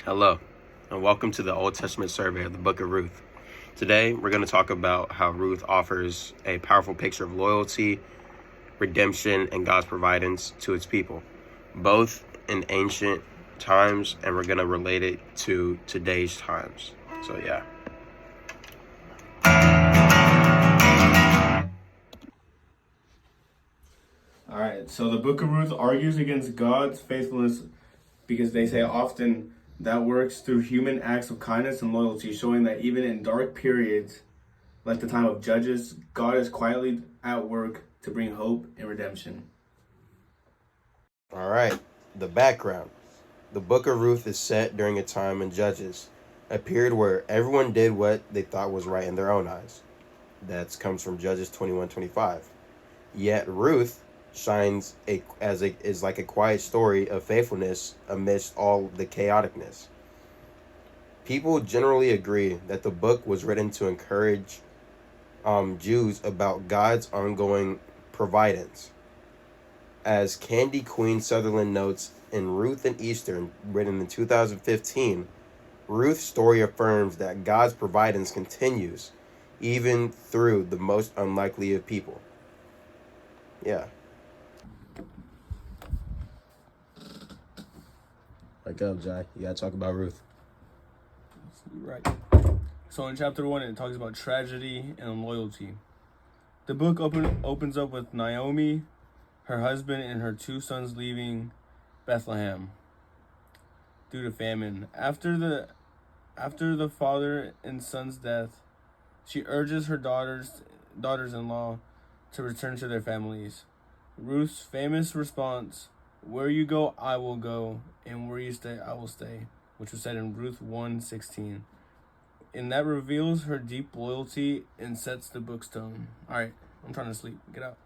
Hello, and welcome to the Old Testament survey of the book of Ruth. Today, we're going to talk about how Ruth offers a powerful picture of loyalty, redemption, and God's providence to its people, both in ancient times, and we're going to relate it to today's times. So, yeah. All right, so the book of Ruth argues against God's faithfulness because they say often that works through human acts of kindness and loyalty, showing that even in dark periods like the time of Judges, God is quietly at work to bring hope and redemption. All right, the background. The book of Ruth is set during a time in Judges, a period where everyone did what they thought was right in their own eyes. That comes from Judges 21:25. Yet Ruth shines is like a quiet story of faithfulness amidst all the chaoticness. People generally agree that the book was written to encourage Jews about God's ongoing providence. As Candy Queen Sutherland notes in Ruth and Eastern, written in 2015, Ruth's story affirms that God's providence continues even through the most unlikely of people. Yeah. Wake up, Jai. You gotta talk about Ruth. Right. So in chapter 1, it talks about tragedy and loyalty. The book opens up with Naomi, her husband, and her 2 sons leaving Bethlehem due to famine. After the father and son's death, she urges her daughters-in-law to return to their families. Ruth's famous response, "Where you go, I will go, and where you stay, I will stay," which was said in Ruth 1:16. And that reveals her deep loyalty and sets the book's tone. All right, I'm trying to sleep. Get out.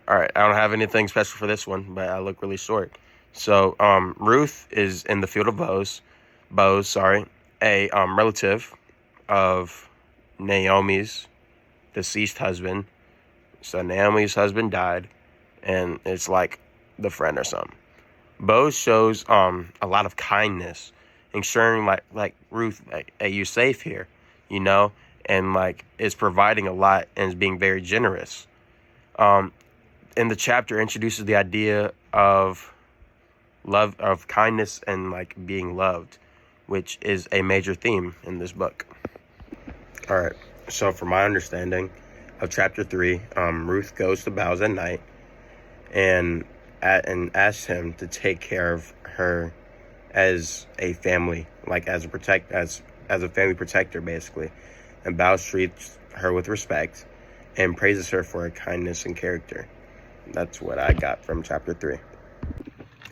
All right, I don't have anything special for this one, but I look really short. So, Ruth is in the field of Boaz, a relative of Naomi's deceased husband. So Naomi's husband died, and it's like the friend or something. Boaz shows a lot of kindness, ensuring like Ruth, like, hey, you're safe here, and like is providing a lot and is being very generous. In the chapter introduces the idea of love, of kindness, and like being loved, which is a major theme in this book. All right, so from my understanding of chapter 3, Ruth goes to Boaz at night and asks him to take care of her as a family, like as a family protector, basically. And Boaz treats her with respect and praises her for her kindness and character. That's what I got from chapter 3.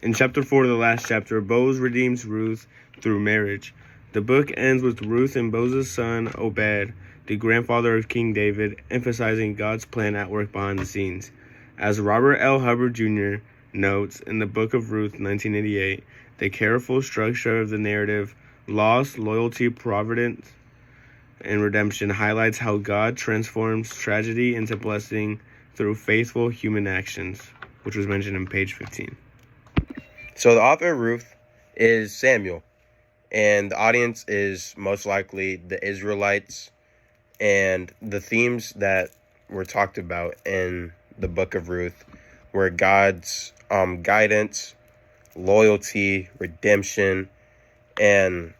In chapter 4, the last chapter, Boaz redeems Ruth through marriage. The book ends with Ruth and Boaz's son, Obed, the grandfather of King David, emphasizing God's plan at work behind the scenes. As Robert L. Hubbard Jr. notes in the book of Ruth, 1988, the careful structure of the narrative, loss, loyalty, providence, and redemption highlights how God transforms tragedy into blessing through faithful human actions, which was mentioned in page 15. So the author of Ruth is Samuel, and the audience is most likely the Israelites, and the themes that were talked about in the book of Ruth were God's guidance, loyalty, redemption, and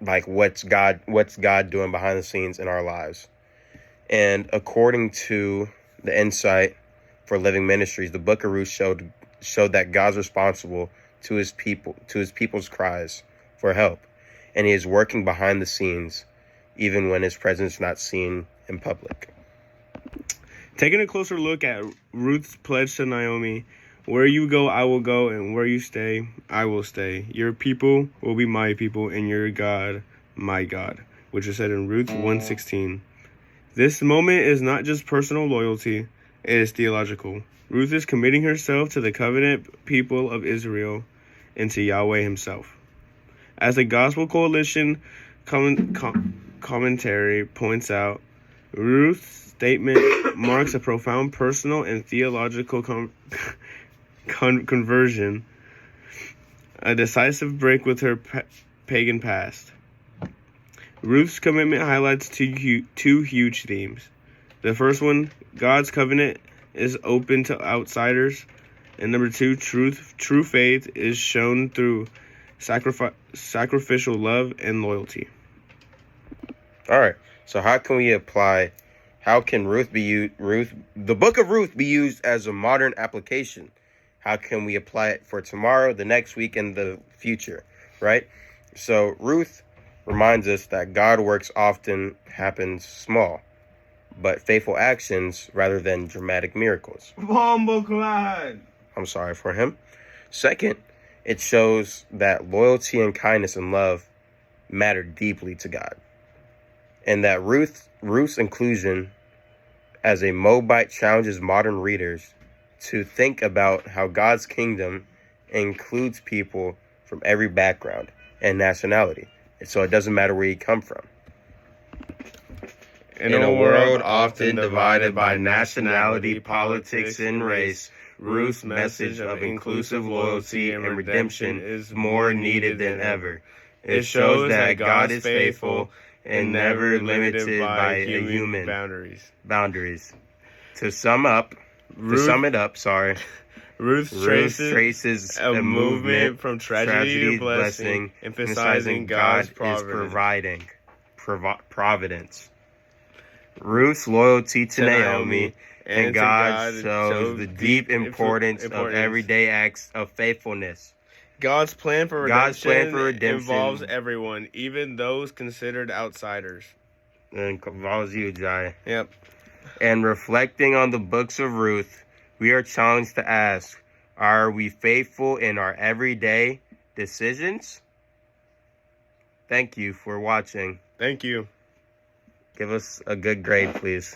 like what's God doing behind the scenes in our lives. And according to the Insight for Living Ministries, the book of Ruth showed that God's responsible to his people's cries for help, and he is working behind the scenes even when his presence is not seen in public. Taking a closer look at Ruth's pledge to Naomi, "Where you go, I will go, and where you stay, I will stay. Your people will be my people, and your God, my God," which is said in Ruth 1:16. This moment is not just personal loyalty, it is theological. Ruth is committing herself to the covenant people of Israel and to Yahweh himself. As the Gospel Coalition commentary points out, Ruth's statement marks a profound personal and theological conversion. a decisive break with her pagan past. Ruth's commitment highlights two huge themes. The first one, God's covenant is open to outsiders. And number two, true faith is shown through sacrificial love and loyalty. All right. So how can the book of Ruth be used as a modern application? How can we apply it for tomorrow, the next week, and the future, right? So Ruth reminds us that God works often happens small, but faithful actions rather than dramatic miracles. Bomboclad! I'm sorry for him. Second, it shows that loyalty and kindness and love matter deeply to God. And that Ruth's inclusion as a Moabite challenges modern readers to think about how God's kingdom includes people from every background and nationality. And so it doesn't matter where you come from. In a world often divided by nationality, politics, and race, Ruth's message of inclusive loyalty and redemption is more needed than ever. It shows that God is faithful and never limited by human boundaries. To sum it up, Ruth traces a movement from tragedy to blessing, emphasizing God's providence. Ruth's loyalty to Naomi and God shows the deep importance of everyday acts of faithfulness. God's plan for redemption involves everyone, even those considered outsiders. And involves you, Jai. Yep. And reflecting on the books of Ruth, we are challenged to ask, are we faithful in our everyday decisions? Thank you for watching. Thank you. Give us a good grade, please.